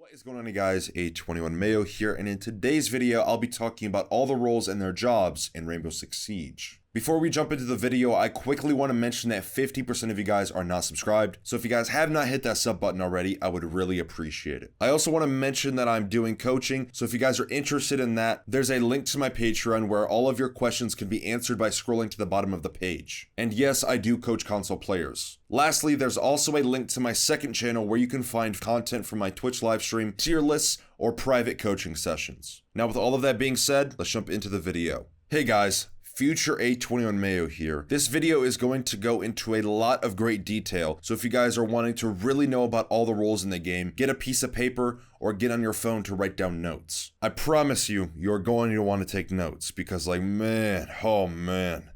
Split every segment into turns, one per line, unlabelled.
What is going on, you guys? A21 Mayo here, and in today's video, I'll be talking about all the roles and their jobs in Rainbow Six Siege. Before we jump into the video, I quickly want to mention that 50% of you guys are not subscribed, so if you guys have not hit that sub button already, I would really appreciate it. I also want to mention that I'm doing coaching, so if you guys are interested in that, there's a link to my Patreon where all of your questions can be answered by scrolling to the bottom of the page. And yes, I do coach console players. Lastly, there's also a link to my second channel where you can find content from my Twitch livestream, tier lists, or private coaching sessions. Now, with all of that being said, let's jump into the video. Hey guys, Future A21 Mayo here. This video is going to go into a lot of great detail, so if you guys are wanting to really know about all the roles in the game, get a piece of paper or get on your phone to write down notes. I promise you, you're going to want to take notes because oh man,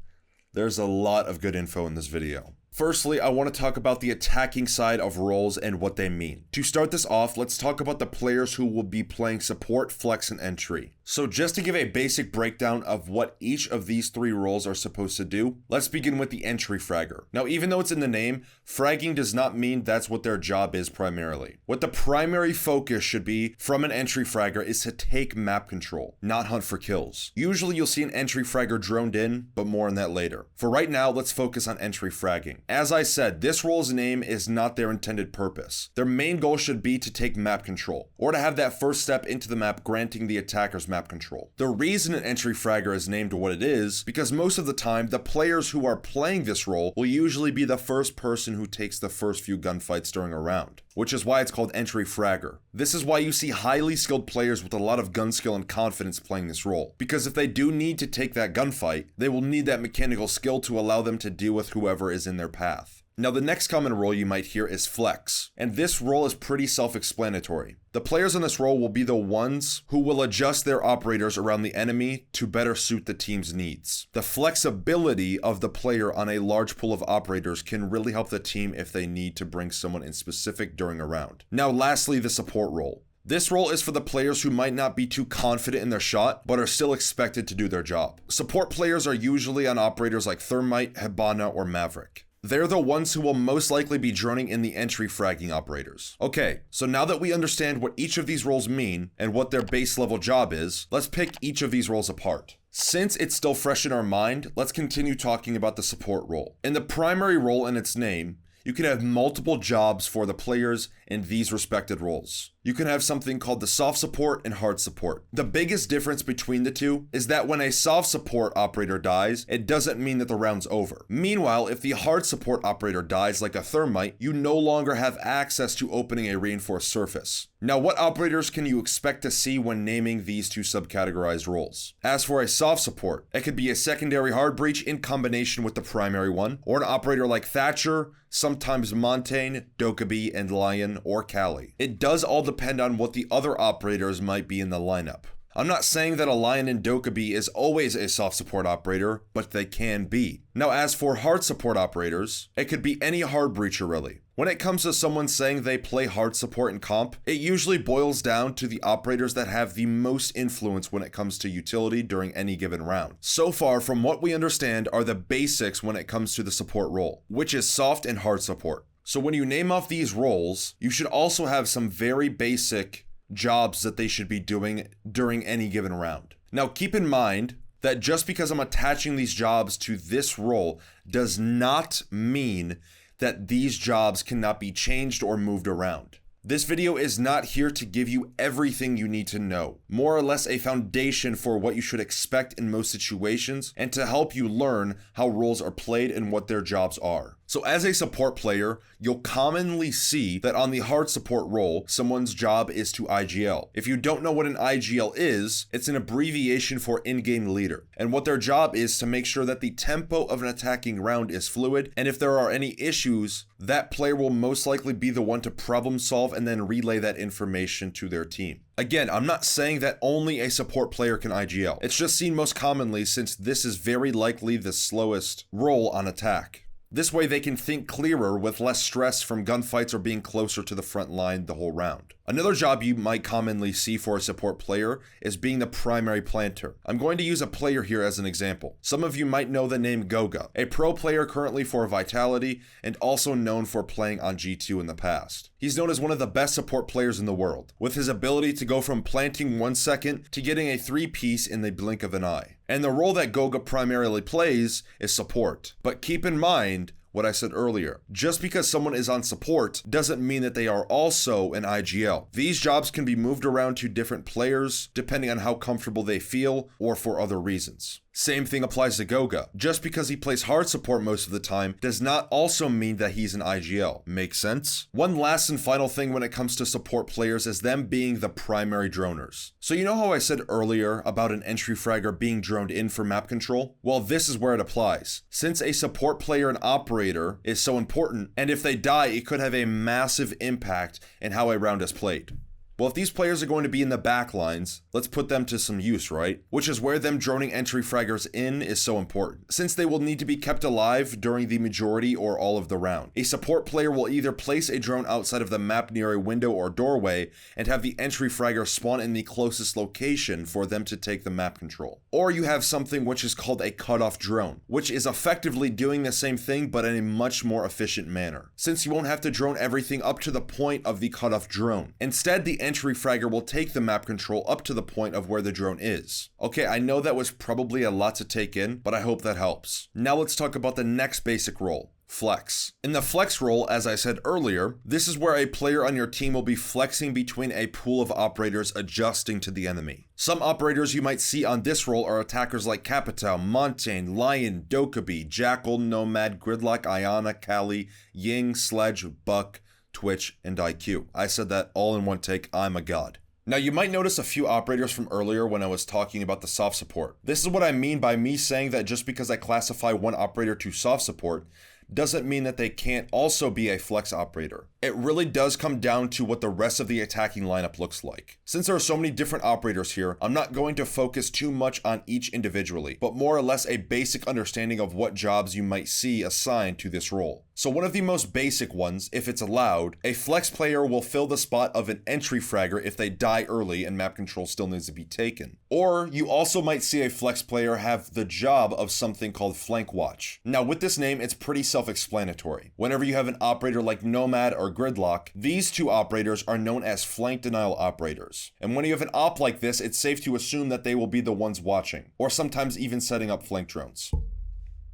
there's a lot of good info in this video. Firstly, I want to talk about the attacking side of roles and what they mean. To start this off, let's talk about the players who will be playing support, flex, and entry. So just to give a basic breakdown of what each of these three roles are supposed to do, let's begin with the entry fragger. Now, even though it's in the name, fragging does not mean that's what their job is primarily. What the primary focus should be from an entry fragger is to take map control, not hunt for kills. Usually you'll see an entry fragger droned in, but more on that later. For right now, let's focus on entry fragging. As I said, this role's name is not their intended purpose. Their main goal should be to take map control, or to have that first step into the map granting the attacker's map control. The reason an entry fragger is named what it is, because most of the time, the players who are playing this role will usually be the first person who takes the first few gunfights during a round, which is why it's called entry fragger. This is why you see highly skilled players with a lot of gun skill and confidence playing this role, because if they do need to take that gunfight, they will need that mechanical skill to allow them to deal with whoever is in their path. Now, the next common role you might hear is flex, and this role is pretty self-explanatory. The players in this role will be the ones who will adjust their operators around the enemy to better suit the team's needs. The flexibility of the player on a large pool of operators can really help the team if they need to bring someone in specific during a round. Now, lastly, the support role. This role is for the players who might not be too confident in their shot, but are still expected to do their job. Support players are usually on operators like Thermite, Hibana, or Maverick. They're the ones who will most likely be droning in the entry fragging operators. Okay, so now that we understand what each of these roles mean and what their base level job is, let's pick each of these roles apart. Since it's still fresh in our mind, let's continue talking about the support role. In the primary role in its name, you can have multiple jobs for the players in these respected roles. You can have something called the soft support and hard support. The biggest difference between the two is that when a soft support operator dies, it doesn't mean that the round's over. Meanwhile, if the hard support operator dies like a Thermite, you no longer have access to opening a reinforced surface. Now, what operators can you expect to see when naming these two subcategorized roles? As for a soft support, it could be a secondary hard breach in combination with the primary one, or an operator like Thatcher, sometimes Montaigne, Dokkaebi, and Lion, or Kali. It does all depend on what the other operators might be in the lineup. I'm not saying that a Lion and Dokkaebi is always a soft support operator, but they can be. Now, as for hard support operators, it could be any hard breacher really. When it comes to someone saying they play hard support in comp, it usually boils down to the operators that have the most influence when it comes to utility during any given round. So far, from what we understand, are the basics when it comes to the support role, which is soft and hard support. So when you name off these roles, you should also have some very basic jobs that they should be doing during any given round. Now, keep in mind that just because I'm attaching these jobs to this role does not mean that these jobs cannot be changed or moved around. This video is not here to give you everything you need to know, more or less a foundation for what you should expect in most situations and to help you learn how roles are played and what their jobs are. So as a support player, you'll commonly see that on the hard support role, someone's job is to IGL. If you don't know what an IGL is, it's an abbreviation for in-game leader. And what their job is to make sure that the tempo of an attacking round is fluid, and if there are any issues, that player will most likely be the one to problem solve and then relay that information to their team. Again, I'm not saying that only a support player can IGL. It's just seen most commonly since this is very likely the slowest role on attack. This way they can think clearer with less stress from gunfights or being closer to the front line the whole round. Another job you might commonly see for a support player is being the primary planter. I'm going to use a player here as an example. Some of you might know the name Goga, a pro player currently for Vitality and also known for playing on G2 in the past. He's known as one of the best support players in the world, with his ability to go from planting 1 second to getting a 3-piece in the blink of an eye. And the role that Goga primarily plays is support. But keep in mind what I said earlier. Just because someone is on support doesn't mean that they are also an IGL. These jobs can be moved around to different players depending on how comfortable they feel or for other reasons. Same thing applies to Goga. Just because he plays hard support most of the time does not also mean that he's an IGL. Make sense? One last and final thing when it comes to support players is them being the primary droners. So you know how I said earlier about an entry fragger being droned in for map control? Well, this is where it applies. Since a support player and operator is so important, and if they die, it could have a massive impact in how a round is played. Well, if these players are going to be in the back lines, let's put them to some use, right? Which is where them droning entry fraggers in is so important, since they will need to be kept alive during the majority or all of the round. A support player will either place a drone outside of the map near a window or doorway and have the entry fragger spawn in the closest location for them to take the map control. Or you have something which is called a cutoff drone, which is effectively doing the same thing but in a much more efficient manner, since you won't have to drone everything up to the point of the cutoff drone. Instead, the entry fragger will take the map control up to the point of where the drone is. Okay, I know that was probably a lot to take in, but I hope that helps. Now let's talk about the next basic role. Flex. In the flex role, as I said earlier, this is where a player on your team will be flexing between a pool of operators adjusting to the enemy. Some operators you might see on this role are attackers like Capitao, Montaigne, Lion, Dokkaebi, Jackal, Nomad, Gridlock, Iana, Kali, Ying, Sledge, Buck, Twitch, and IQ. I said that all in one take. I'm a god. Now you might notice a few operators from earlier when I was talking about the soft support. This is what I mean by me saying that just because I classify one operator to soft support doesn't mean that they can't also be a flex operator. It really does come down to what the rest of the attacking lineup looks like. Since there are so many different operators here, I'm not going to focus too much on each individually, but more or less a basic understanding of what jobs you might see assigned to this role. So one of the most basic ones, if it's allowed, a flex player will fill the spot of an entry fragger if they die early and map control still needs to be taken. Or you also might see a flex player have the job of something called flank watch. Now with this name, it's pretty self-explanatory. Whenever you have an operator like Nomad or Gridlock, these two operators are known as flank denial operators. And when you have an op like this, it's safe to assume that they will be the ones watching, or sometimes even setting up flank drones.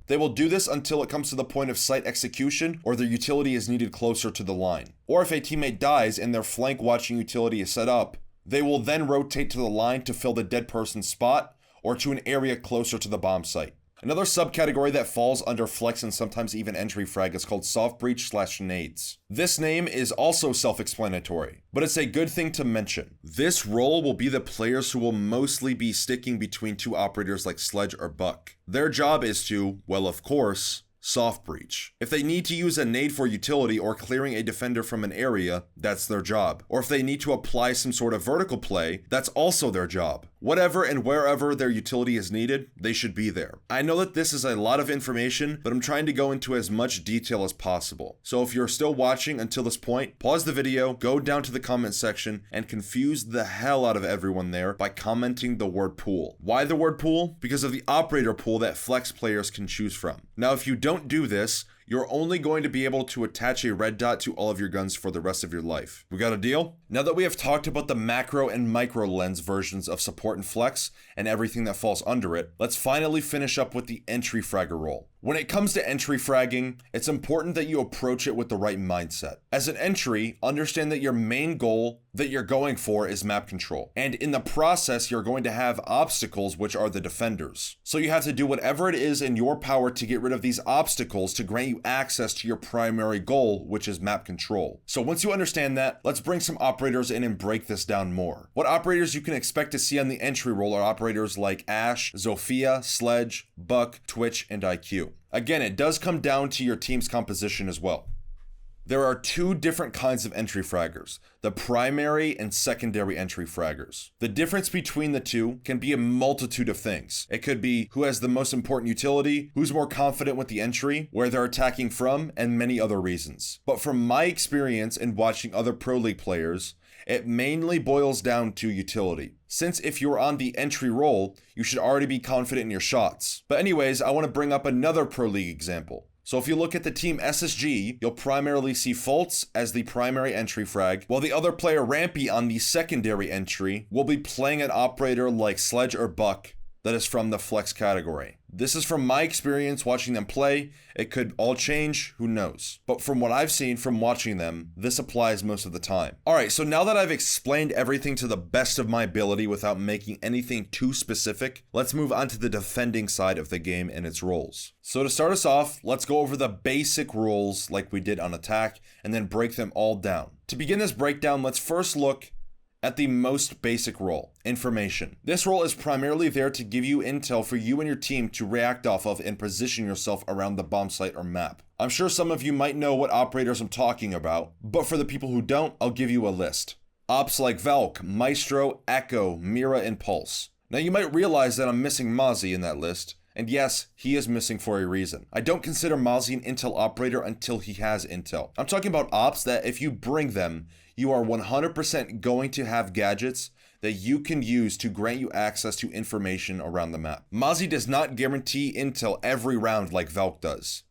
They will do this until it comes to the point of site execution or their utility is needed closer to the line. Or if a teammate dies and their flank watching utility is set up, they will then rotate to the line to fill the dead person's spot or to an area closer to the bomb site. Another subcategory that falls under flex and sometimes even entry frag is called soft breach / nades. This name is also self-explanatory, but it's a good thing to mention. This role will be the players who will mostly be sticking between two operators like Sledge or Buck. Their job is to, well of course, soft breach. If they need to use a nade for utility or clearing a defender from an area, that's their job. Or if they need to apply some sort of vertical play, that's also their job. Whatever and wherever their utility is needed, they should be there. I know that this is a lot of information, but I'm trying to go into as much detail as possible. So if you're still watching until this point, pause the video, go down to the comment section, and confuse the hell out of everyone there by commenting the word pool. Why the word pool? Because of the operator pool that flex players can choose from. Now if you don't do this, you're only going to be able to attach a red dot to all of your guns for the rest of your life. We got a deal? Now that we have talked about the macro and micro lens versions of support and flex and everything that falls under it, let's finally finish up with the entry fragger role. When it comes to entry fragging, it's important that you approach it with the right mindset. As an entry, understand that your main goal that you're going for is map control. And in the process, you're going to have obstacles, which are the defenders. So you have to do whatever it is in your power to get rid of these obstacles to grant you access to your primary goal, which is map control. So once you understand that, let's bring some operators in and break this down more. What operators you can expect to see on the entry role are operators like Ash, Zofia, Sledge, Buck, Twitch, and IQ. Again, it does come down to your team's composition as well. There are two different kinds of entry fraggers, the primary and secondary entry fraggers. The difference between the two can be a multitude of things. It could be who has the most important utility, who's more confident with the entry, where they're attacking from, and many other reasons. But from my experience in watching other Pro League players, it mainly boils down to utility. Since if you're on the entry role, you should already be confident in your shots. But anyways, I want to bring up another Pro League example. So if you look at the team SSG, you'll primarily see Fultz as the primary entry frag, while the other player Rampy on the secondary entry will be playing an operator like Sledge or Buck that is from the flex category. This is from my experience watching them play. It could all change, who knows? But from what I've seen from watching them, this applies most of the time. Alright, so now that I've explained everything to the best of my ability without making anything too specific, let's move on to the defending side of the game and its roles. So to start us off, let's go over the basic roles like we did on attack, and then break them all down. To begin this breakdown, let's first look at the most basic role, information. This role is primarily there to give you intel for you and your team to react off of and position yourself around the bomb site or map. I'm sure some of you might know what operators I'm talking about, but for the people who don't, I'll give you a list. Ops like Valk, Maestro, Echo, Mira, and Pulse. Now you might realize that I'm missing Mozzie in that list, and yes, he is missing for a reason. I don't consider Mozzie an intel operator until he has intel. I'm talking about ops that if you bring them, you are 100% going to have gadgets that you can use to grant you access to information around the map. Mozzie does not guarantee intel every round like Valk does.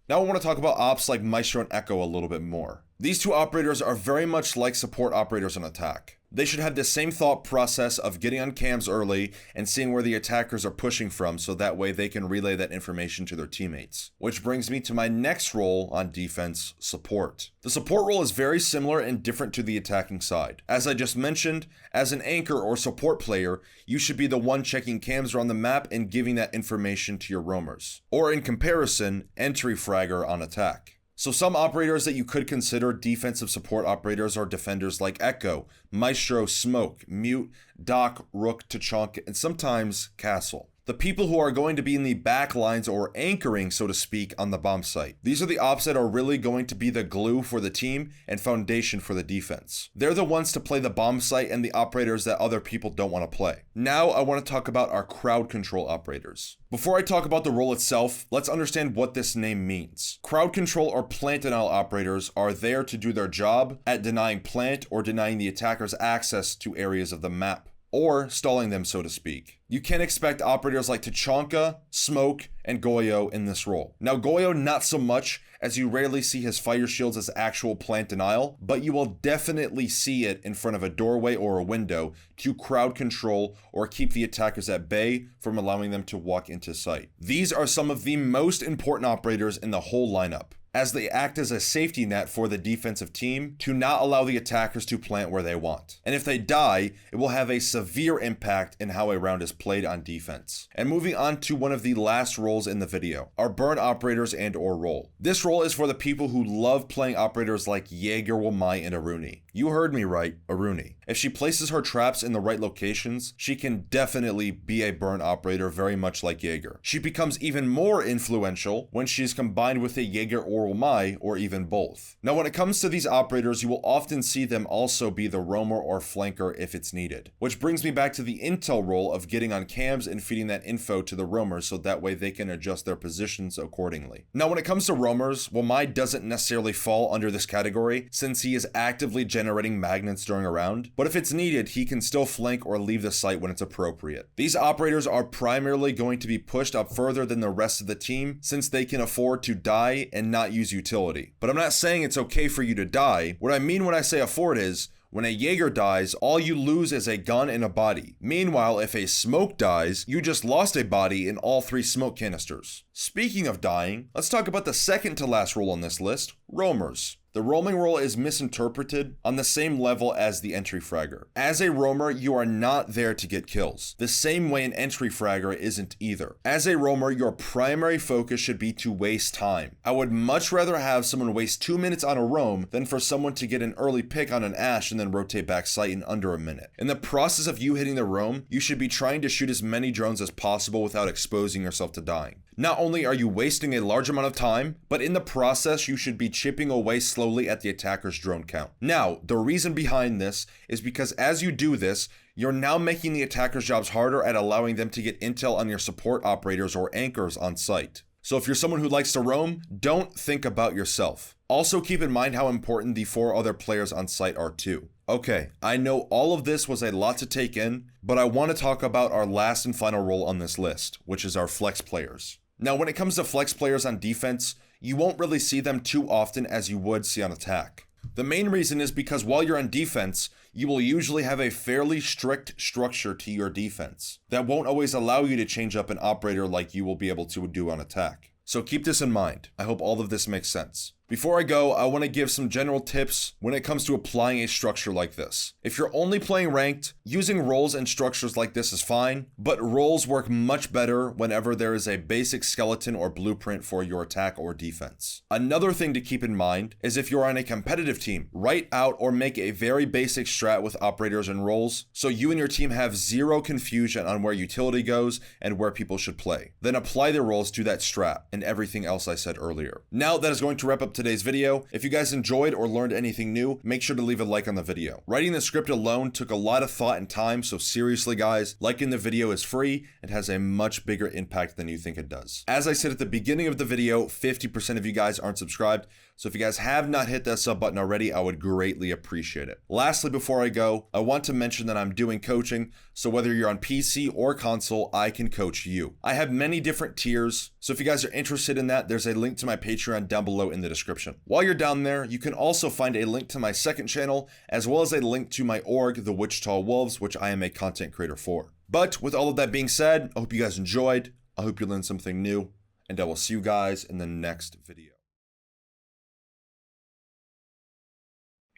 Now I want to talk about ops like Maestro and Echo a little bit more. These two operators are very much like support operators on attack. They should have the same thought process of getting on cams early and seeing where the attackers are pushing from so that way they can relay that information to their teammates. Which brings me to my next role on defense, support. The support role is very similar and different to the attacking side. As I just mentioned, as an anchor or support player, you should be the one checking cams around the map and giving that information to your roamers. Or in comparison, entry fragger on attack. So some operators that you could consider defensive support operators are defenders like Echo, Maestro, Smoke, Mute, Doc, Rook, Tachanka, and sometimes Castle. The people who are going to be in the back lines or anchoring, so to speak, on the bomb site. These are the ops that are really going to be the glue for the team and foundation for the defense. They're the ones to play the bomb site and the operators that other people don't want to play. Now I want to talk about our crowd control operators. Before I talk about the role itself, let's understand what this name means. Crowd control or plant denial operators are there to do their job at denying plant or denying the attackers access to areas of the map, or stalling them, so to speak. You can expect operators like Tachanka, Smoke, and Goyo in this role. Now Goyo not so much, as you rarely see his fire shields as actual plant denial, but you will definitely see it in front of a doorway or a window to crowd control or keep the attackers at bay from allowing them to walk into sight. These are some of the most important operators in the whole lineup, as they act as a safety net for the defensive team to not allow the attackers to plant where they want. And if they die, it will have a severe impact in how a round is played on defense. And moving on to one of the last roles in the video, our burn operators and or role. This role is for the people who love playing operators like Jaeger, Wamai, and Aruni. You heard me right, Aruni. If she places her traps in the right locations, she can definitely be a burn operator very much like Jaeger. She becomes even more influential when she's combined with a Jaeger or Wamai, or even both. Now when it comes to these operators, you will often see them also be the roamer or flanker if it's needed. Which brings me back to the intel role of getting on cams and feeding that info to the roamers so that way they can adjust their positions accordingly. Now when it comes to roamers, Wamai doesn't necessarily fall under this category since he is actively generating magnets during a round, but if it's needed, he can still flank or leave the site when it's appropriate. These operators are primarily going to be pushed up further than the rest of the team since they can afford to die and not use utility. But I'm not saying it's okay for you to die. What I mean when I say afford is, when a Jaeger dies, all you lose is a gun and a body. Meanwhile, if a Smoke dies, you just lost a body in all 3 smoke canisters. Speaking of dying, let's talk about the second to last role on this list, roamers. The roaming role is misinterpreted on the same level as the entry fragger. As a roamer, you are not there to get kills, the same way an entry fragger isn't either. As a roamer, your primary focus should be to waste time. I would much rather have someone waste 2 minutes on a roam than for someone to get an early pick on an Ashe and then rotate back sight in under a minute. In the process of you hitting the roam, you should be trying to shoot as many drones as possible without exposing yourself to dying. Not only are you wasting a large amount of time, but in the process you should be chipping away slowly at the attacker's drone count. Now, the reason behind this is because as you do this, you're now making the attacker's jobs harder at allowing them to get intel on your support operators or anchors on site. So if you're someone who likes to roam, don't think about yourself. Also keep in mind how important the 4 other players on site are too. Okay, I know all of this was a lot to take in, but I want to talk about our last and final role on this list, which is our flex players. Now when it comes to flex players on defense, you won't really see them too often as you would see on attack. The main reason is because while you're on defense, you will usually have a fairly strict structure to your defense that won't always allow you to change up an operator like you will be able to do on attack. So keep this in mind. I hope all of this makes sense. Before I go, I want to give some general tips when it comes to applying a structure like this. If you're only playing ranked, using roles and structures like this is fine, but roles work much better whenever there is a basic skeleton or blueprint for your attack or defense. Another thing to keep in mind is if you're on a competitive team, write out or make a very basic strat with operators and roles so you and your team have zero confusion on where utility goes and where people should play. Then apply the roles to that strat and everything else I said earlier. Now that is going to wrap up today's video. If you guys enjoyed or learned anything new, make sure to leave a like on the video. Writing the script alone took a lot of thought and time, so seriously guys, liking the video is free and has a much bigger impact than you think it does. As I said at the beginning of the video, 50% of you guys aren't subscribed, so if you guys have not hit that sub button already, I would greatly appreciate it. Lastly, before I go, I want to mention that I'm doing coaching, so whether you're on PC or console, I can coach you. I have many different tiers, so if you guys are interested in that, there's a link to my Patreon down below in the description. While you're down there, you can also find a link to my second channel, as well as a link to my org, the Wichita Wolves, which I am a content creator for. But with all of that being said, I hope you guys enjoyed, I hope you learned something new, and I will see you guys in the next video.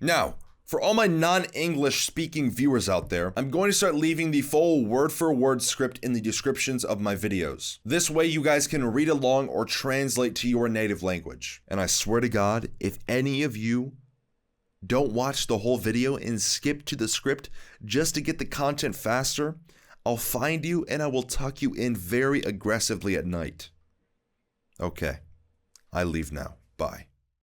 Now, for all my non-English speaking viewers out there, I'm going to start leaving the full word-for-word script in the descriptions of my videos. This way you guys can read along or translate to your native language. And I swear to God, if any of you don't watch the whole video and skip to the script just to get the content faster, I'll find you and I will tuck you in very aggressively at night. Okay, I leave now. Bye.